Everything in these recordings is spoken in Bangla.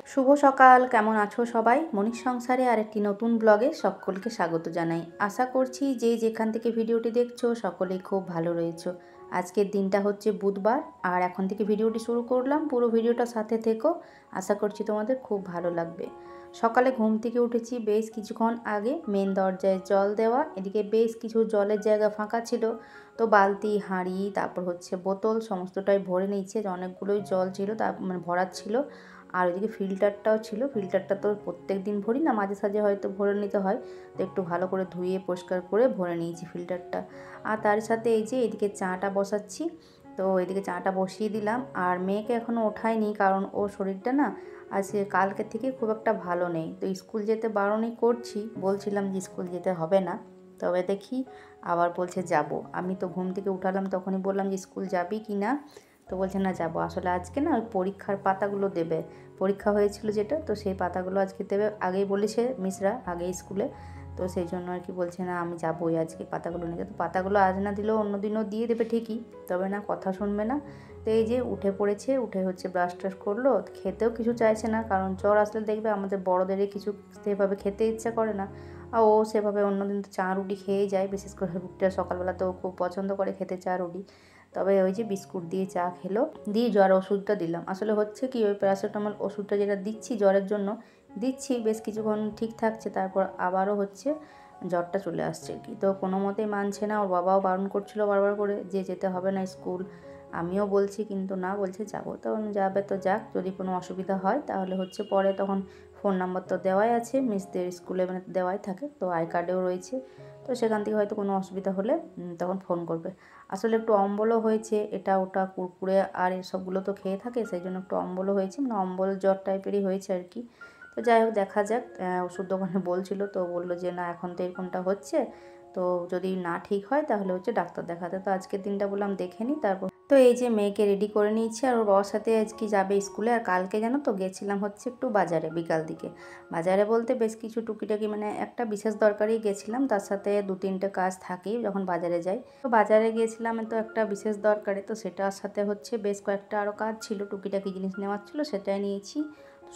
শুভ সকাল, কেমন আছো সবাই? মনির সংসারে আরেকটি নতুন ব্লগে সকলকে স্বাগত জানাই। আশা করছি যে যেখান থেকে ভিডিওটি দেখছো সকলেই খুব ভালো রয়েছো। আজকের দিনটা হচ্ছে বুধবার, আর এখন থেকে ভিডিওটি শুরু করলাম। পুরো ভিডিওটা সাথে থেকো, আশা করছি তোমাদের খুব ভালো লাগবে। সকালে ঘুম থেকে উঠেছি বেশ কিছুক্ষণ আগে, মেন দরজায় জল দেওয়া, এদিকে বেশ কিছু জলের জায়গা ফাঁকা ছিল, তো বালতি, হাঁড়ি, তারপর হচ্ছে বোতল সমস্তটাই ভরে নিয়েছে। অনেকগুলোই জল ছিল, তার মানে ভরার ছিল। আর ওইদিকে ফিল্টারটাও ছিল, ফিল্টারটা তো প্রত্যেক দিন ভরি না, মাঝে সাঝে হয়তো ভরে নিতে হয়, তো একটু ভালো করে ধুয়ে পরিষ্কার করে ভরে নিয়েছি ফিল্টারটা। আর তার সাথে এই যে এদিকে চাটা বসাচ্ছি, তো এদিকে চাটা বসিয়ে দিলাম। আর মেয়েকে এখনও ওঠায়নি, কারণ ওর শরীরটা না আজকে কালকে থেকে খুব একটা ভালো নেই, তো স্কুল যেতে বারণই করছি, বলছিলাম যে স্কুল যেতে হবে না, তবে দেখি আবার বলছে যাব। আমি তো ঘুম থেকে উঠালাম, তখনই বললাম যে স্কুল যাবি কি না, তো বলছে না যাবো। আসলে আজকে না ওই পরীক্ষার পাতাগুলো দেবে, পরীক্ষা হয়েছিল যেটা, তো সেই পাতাগুলো আজকে দেবে, আগেই বলেছে মিসরা আগেই স্কুলে, তো সেই জন্য আর কি বলছে না আমি যাবোই আজকে পাতাগুলো নিতে। তো পাতাগুলো আজ না দিলেও অন্য দিনও দিয়ে দেবে ঠিকই, তবে না কথা শুনবে না। তো এই যে উঠে পড়েছে, উঠে হচ্ছে ব্রাশ ট্রাশ করলো, খেতেও কিছু চাইছে না, কারণ জ্বর আসলে দেখবে আমাদের বড়োদেরই কিছু সেভাবে খেতে ইচ্ছা করে না। আর ও সেভাবে অন্যদিন তো চা রুটি খেয়েই যায়, বিশেষ করে রুটিটা সকালবেলা তো খুব পছন্দ করে খেতে চা রুটি। তবে ওই যে বিস্কুট দিয়ে চা খেলো, দিয়ে জ্বর ওষুধটা দিলাম। আসলে হচ্ছে কি, ওই প্যারাসিটামল ওষুধটা যেটা দিচ্ছি জ্বরের জন্য, দিচ্ছি বেশ কিছুক্ষণ ঠিক থাকছে, তারপর আবারও হচ্ছে জ্বরটা চলে আসছে কি। তো কোনো মতেই মানছে না, ওর বাবাও বারণ করছিল বারবার করে যে যেতে হবে না স্কুল, আমিও বলছি কিন্তু না, বলছে যাবো। তখন যাবে তো যাক, যদি কোনো অসুবিধা হয় তাহলে হচ্ছে পরে, তখন ফোন নাম্বার তো দেওয়াই আছে মিসদের স্কুলে, মানে দেওয়াই থাকে, তো আই কার্ডেও রয়েছে, তো সেখান থেকে হয়তো কোনো অসুবিধা হলে তখন ফোন করবে। আসলে একটু অম্বলও হয়েছে, এটা ওটা কুরকুরে আর এসবগুলো তো খেয়ে থাকে, সেই জন্য একটু অম্বলও হয়েছে, মানে অম্বল জ্বর টাইপেরই হয়েছে আর কি। তো যাই হোক দেখা যাক, ওষুধ দোকানে বলছিল, তো বললো যে না এখন তো এরকমটা হচ্ছে, তো যদি না ঠিক হয় তাহলে হচ্ছে ডাক্তার দেখাতে। তো আজকের দিনটা বললাম দেখে নিই, তারপর তো এই যে মেয়েকে রেডি করে নিয়েছি, আর ওর বাবার সাথে আজকে যাবে স্কুলে। আর কালকে জানো তো গেছিলাম হচ্ছে একটু বাজারে, বিকাল দিকে। বাজারে বলতে বেশ কিছু টুকিটাকি, মানে একটা বিশেষ দরকারেই গেছিলাম, তার সাথে 2-3টে কাজ থাকেই যখন বাজারে যাই। তো বাজারে গিয়েছিলাম তো একটা বিশেষ দরকারে, তো সেটার সাথে হচ্ছে বেশ কয়েকটা আরও কাজ ছিল, টুকিটাকি জিনিস নেওয়ার ছিল, সেটাই নিয়েছি।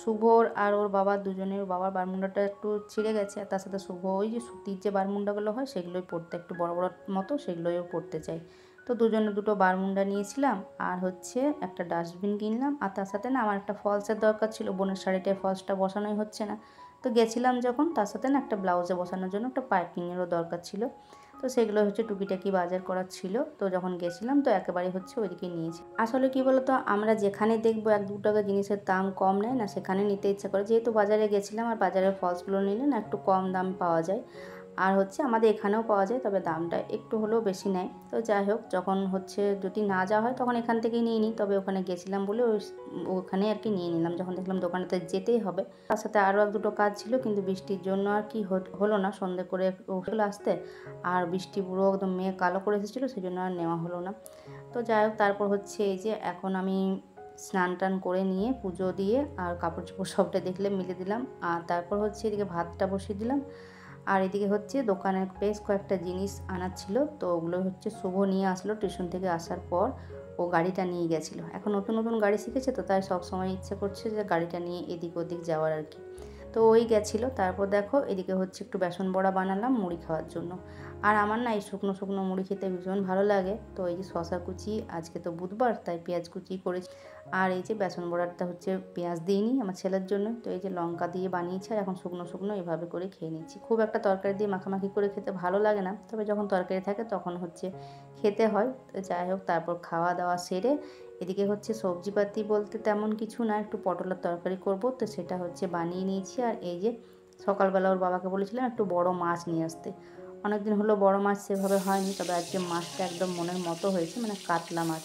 শুভর আর ওর বাবার দুজনের, বাবার বারমুন্ডাটা একটু ছিঁড়ে গেছে, আর তার সাথে শুভ ওই যে সুতির যে বারমুন্ডাগুলো হয় সেগুলোই পরতে, একটু বড় বড় মতো, সেগুলোইও পরতে চাই। তো দুজনে দুটো বারমুন্ডা নিয়েছিলাম, আর হচ্ছে একটা ডাস্টবিন কিনলাম। আর তার সাথে না আমার একটা ফলসের দরকার ছিল, বোনের শাড়িটায় ফলসটা বসানোই হচ্ছে না, তো গেছিলাম যখন, তার সাথে না একটা ব্লাউজে বসানোর জন্য একটা পাইপিংয়েরও দরকার ছিল, তো সেগুলো হচ্ছে টুকিটাকি বাজার করার ছিল। তো যখন গেছিলাম তো একেবারে হচ্ছে ওইদিকে নিয়েছি। আসলে কি বলতো, আমরা যেখানে দেখবো 1-2 টাকা জিনিসের দাম কম নেয় না, সেখানে নিতে ইচ্ছা করে। যেহেতু বাজারে গেছিলাম, আর বাজারের ফলসগুলো নিলে না একটু কম দাম পাওয়া যায়, আর হচ্ছে আমাদের এখানেও পাওয়া যায়, তবে দামটা একটু হলেও বেশি নেয়। তো যাই হোক, যখন হচ্ছে যদি না যাওয়া হয় তখন এখান থেকেই নিয়ে নিই, তবে ওখানে গেছিলাম বলে ওখানে আর কি নিয়ে নিলাম, যখন দেখলাম দোকানেতে যেতেই হবে। তার সাথে আরও 1-2টো কাজ ছিল, কিন্তু বৃষ্টির জন্য আর কি হলো না, সন্ধ্যে করে হলো আসতে, আর বৃষ্টি পুরো একদম মেঘ কালো করে এসেছিলো, সেই জন্য আর নেওয়া হলো না। তো যাই হোক, তারপর হচ্ছে এই যে এখন আমি স্নান টান করে নিয়ে পুজো দিয়ে আর কাপড় চোপড় সবটা দেখলে মিলে দিলাম, আর তারপর হচ্ছে এদিকে ভাতটা বসিয়ে দিলাম। আর এদিকে হচ্ছে দোকানে বেশ কয়েকটা জিনিস আনার ছিল, তো ওগুলো হচ্ছে শুভ নিয়ে আসলো টিউশন থেকে আসার পর, ও গাড়িটা নিয়ে গেছিলো। এখন নতুন নতুন গাড়ি শিখেছে, তো তাই সব সময় ইচ্ছে করছে যে গাড়িটা নিয়ে এদিক ওদিক যাওয়ার আর কি। তো ওই গেছিলো। তারপর দেখো এদিকে হচ্ছে একটু বেসন বড়া বানালাম মুড়ি খাওয়ার জন্য। আর আমার না এই শুকনো শুকনো মুড়ি খেতে ভীষণ ভালো লাগে। তো এই যে শশা কুচি, আজকে তো বুধবার তাই পেঁয়াজ কুচি করেছি, আর এই যে বেসন বড়াটা হচ্ছে পেঁয়াজ দিইনি আমার ছেলের জন্য, তো এই যে লঙ্কা দিয়ে বানিয়েছি, আর এখন শুকনো শুকনো এভাবে করে খেয়ে নিচ্ছি। খুব একটা তরকারি দিয়ে মাখামাখি করে খেতে ভালো লাগে না, তবে যখন তরকারি থাকে তখন হচ্ছে খেতে হয়। তো যাই হোক, তারপর খাওয়া দাওয়া সেরে এদিকে হচ্ছে সবজিপাতি বলতে তেমন কিছু না, একটু পটলের তরকারি করব, তো সেটা হচ্ছে বানিয়ে নিয়েছি। আর এই যে সকালবেলা ওর বাবাকে বলেছিলাম একটু বড় মাছ নিয়ে আসতে, অনেকদিন হলো বড় মাছ সেভাবে হয়নি, তবে আজকে মাছটা একদম মনের মতো হয়েছে, মানে কাতলা মাছ।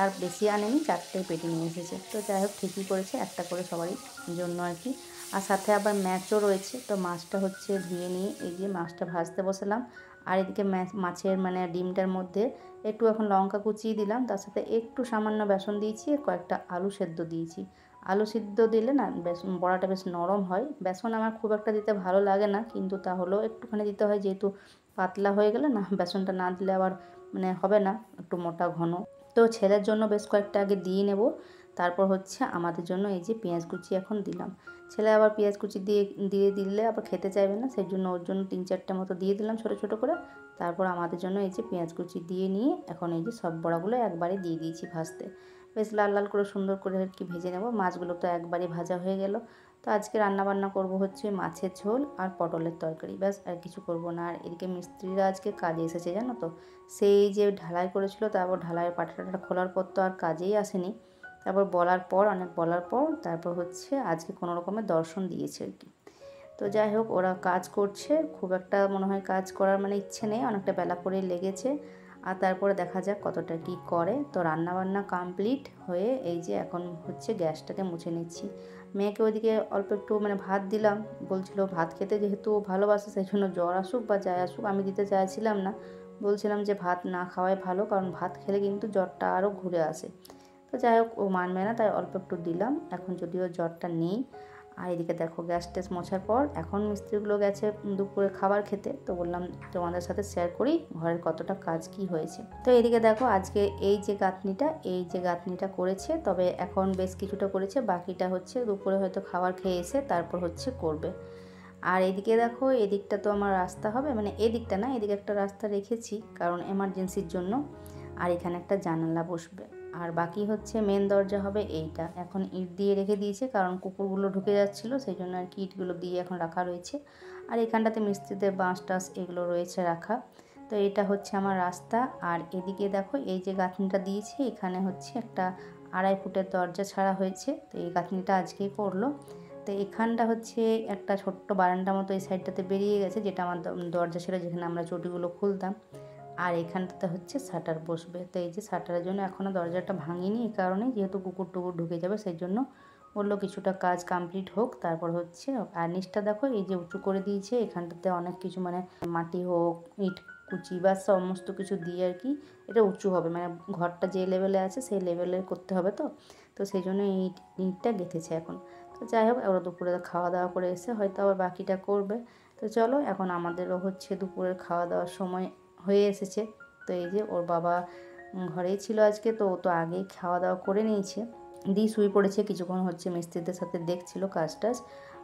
আর বেশি আনেনি, 4টে পেটি নিয়ে এসেছে। তো যাই হোক ঠিকই করেছে, একটা করে সবারই জন্য আর কি। আর সাথে আবার ম্যাচও রয়েছে, তো মাছটা হচ্ছে ধুয়ে নিয়ে এই যে মাছটা ভাজতে বসালাম। আর এদিকে মাছের মানে ডিমটার মধ্যে একটু এখন লঙ্কা কুচিয়ে দিলাম, তার সাথে একটু সামান্য বেসন দিয়েছি, কয়েকটা আলু সেদ্ধ দিয়েছি। আলু সিদ্ধ দিলে না বেসন বড়াটা বেশ নরম হয়। বেসন আমার খুব একটা দিতে ভালো লাগে না, কিন্তু তাহলেও একটুখানি দিতে হয়, যেহেতু পাতলা হয়ে গেলে না বেসনটা না দিলে আবার মানে হবে না, একটু মোটা ঘন। তো ছেলের জন্য বেশ কয়েকটা আগে দিয়ে নেব, তারপর হচ্ছে আমাদের জন্য এই যে পেঁয়াজ কুচি এখন দিলাম। ছেলে আবার পেঁয়াজ কুচি দিলে আবার খেতে চাইবে না, সেই জন্য ওর জন্য 3-4টে মতো দিয়ে দিলাম ছোটো ছোটো করে। তারপর আমাদের জন্য এই যে পেঁয়াজ কুচি দিয়ে নিয়ে এখন এই যে সব বড়াগুলো একবারে দিয়ে দিয়েছি ভাজতে। বেশ লাল লাল করে সুন্দর করে আর কি ভেজে নেব। মাছগুলো তো একবারে ভাজা হয়ে গেল। তো আজকে রান্নাবান্না করব হচ্ছে মাছের ঝোল আর পটলের তরকারি, ব্যাস আর কিছু করব না। আর এদিকে মিস্ত্রিরা আজকে কাজে এসেছে জানো তো, সেই যে ঢালাই করেছিল তারপর ঢালাইয়ের পাটাটা খোলার পর তো আর কাজেই আসেনি। তারপর অনেক বলার পর তারপর হচ্ছে আজকে কোনো রকমের দর্শন দিয়েছে আর কি। তো যাই হোক, ওরা কাজ করছে, খুব একটা মনে হয় কাজ করার মানে ইচ্ছে নেই, অনেকটা বেলা করেই লেগেছে। আর তারপরে দেখা যাক কতটা কি করে। তো রান্নাবান্না কমপ্লিট হয়ে এই যে এখন হচ্ছে গ্যাসটাকে মুছে নিচ্ছি। মেয়েকে ওইদিকে অল্প একটু মানে ভাত দিলাম, বলছিল ভাত খেতে, যেহেতু ভালোবাসে সেই জন্য জ্বর আসুক বা যাই আসুক আমি দিতে চাইছিলাম না, বলছিলাম যে ভাত না খাওয়াই ভালো, কারণ ভাত খেলে কিন্তু জ্বরটা আরও ঘুরে আসে। তো যাই হোক, ও মানবে না, তাই অল্প একটু দিলাম, এখন যদিও জ্বরটা নেই। আর এদিকে দেখো গ্যাস ট্যাস মোছার পর এখন মিস্ত্রিগুলো গেছে দুপুরে খাবার খেতে। তো বললাম তোমাদের সাথে শেয়ার করি ঘরের কতটা কাজ কি হয়েছে। তো এদিকে দেখো আজকে এই যে গাঁথনিটা করেছে, তবে এখন বেশ কিছুটা করেছে, বাকিটা হচ্ছে দুপুরে হয়তো খাবার খেয়ে এসে তারপর হচ্ছে করবে। আর এদিকে দেখো এদিকটা তো আমার রাস্তা হবে, মানে এদিকটা না, এদিকে একটা রাস্তা রেখেছি কারণ এমার্জেন্সির জন্য। আর এখানে একটা জানালা বসবে, আর বাকি হচ্ছে মেন দরজা হবে এইটা। এখন ইট দিয়ে রেখে দিয়েছে কারণ কুকুরগুলো ঢুকে যাচ্ছিলো, সেই জন্য আর কি ইটগুলো দিয়ে এখন রাখা রয়েছে। আর এখানটাতে মিস্ত্রিদের বাঁশ টাস এগুলো রয়েছে রাখা। তো এটা হচ্ছে আমার রাস্তা। আর এদিকে দেখো এই যে গাঁথনিটা দিয়েছি, এখানে হচ্ছে একটা 2.5 ফুটের দরজা ছাড়া হয়েছে। তো এই গাঁথনিটা আজকেই করলো। তো এখানটা হচ্ছে একটা ছোট্ট বারান্দা মতো এই সাইডটাতে বেরিয়ে গেছে, যেটা আমার দরজা ছিল, যেখানে আমরা চটিগুলো খুলতাম। আর এখানটাতে হচ্ছে শাটার বসবে। তো এই যে শাটারের জন্য এখনও দরজাটা ভাঙিনি, এই কারণে যেহেতু কুকুর টুকুর ঢুকে যাবে সেই জন্য বললো কিছুটা কাজ কমপ্লিট হোক তারপর হচ্ছে। আর নিচটা দেখো এই যে উঁচু করে দিয়েছে, এখানটাতে অনেক কিছু মানে মাটি হোক, ইট কুচি বা সমস্ত কিছু দিয়ে আর কি এটা উঁচু হবে, মানে ঘরটা যে লেভেলে আছে সেই লেভেলে করতে হবে। তো সেই জন্য ইটটা গেঁথেছে এখন। তো যাই হোক, ওরা দুপুরে খাওয়া দাওয়া করে এসে হয়তো আবার বাকিটা করবে। তো চলো, এখন আমাদেরও হচ্ছে দুপুরের খাওয়া দাওয়ার সময় হয়ে এসেছে। তো এই যে ওর বাবা ঘরেই ছিল আজকে, তো ও তো আগেই খাওয়া দাওয়া করে নিয়েছে, দিয়ে শুয়ে পড়েছে, কিছুক্ষণ হচ্ছে মিস্ত্রিদের সাথে দেখছিল কাজ টাজ,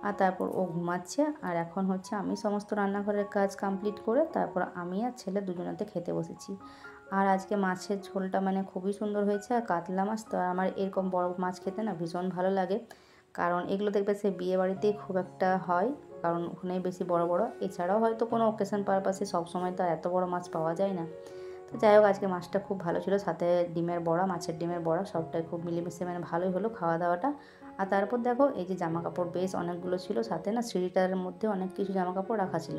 আর তারপর ও ঘুমাচ্ছে। আর এখন হচ্ছে আমি সমস্ত রান্নাঘরের কাজ কমপ্লিট করে তারপর আমি আর ছেলে দুজনাতে খেতে বসেছি। আর আজকে মাছের ঝোলটা মানে খুবই সুন্দর হয়েছে, আর কাতলা মাছ তো, আমার এরকম বড় মাছ খেতে না ভীষণ ভালো লাগে, কারণ এগুলো দেখবে সে বিয়ে বাড়িতেই খুব একটা হয়, কারণ ওখানেই বেশি বড় বড়, এছাড়াও হয়তো কোনো অকেশন পারপাসে সবসময় তো এত বড় মাছ পাওয়া যায় না। তো যাই হোক, আজকে মাছটা খুব ভালো ছিল, সাথে ডিমের বড়া, মাছের ডিমের বড়া, সবটাই খুব মিলেমিশে মানে ভালোই হলো খাওয়া দাওয়াটা। আর তারপর দেখো এই যে জামা কাপড় বেশ অনেকগুলো ছিল, সাথে না সিঁড়িটার মধ্যে অনেক কিছু জামা কাপড় রাখা ছিল।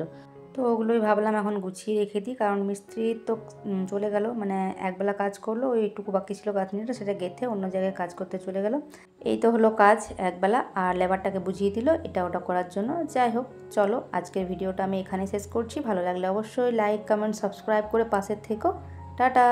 তো ওগুলোই ভাবলাম এখন গুছিয়ে রেখে দিই, কারণ মিস্ত্রি তো চলে গেল, মানে একবেলা কাজ করলো, ওইটুকু বাকি ছিল গাঁথনিটা, সেটা গেঁথে অন্য জায়গায় কাজ করতে চলে গেল। এই তো হলো কাজ একবেলা, আর লেবারটাকে বুঝিয়ে দিল এটা ওটা করার জন্য। যাই হোক, চলো আজকের ভিডিওটা আমি এখানে শেষ করছি। ভালো লাগলে অবশ্যই লাইক কমেন্ট সাবস্ক্রাইব করে পাশে থেকো। টাটা।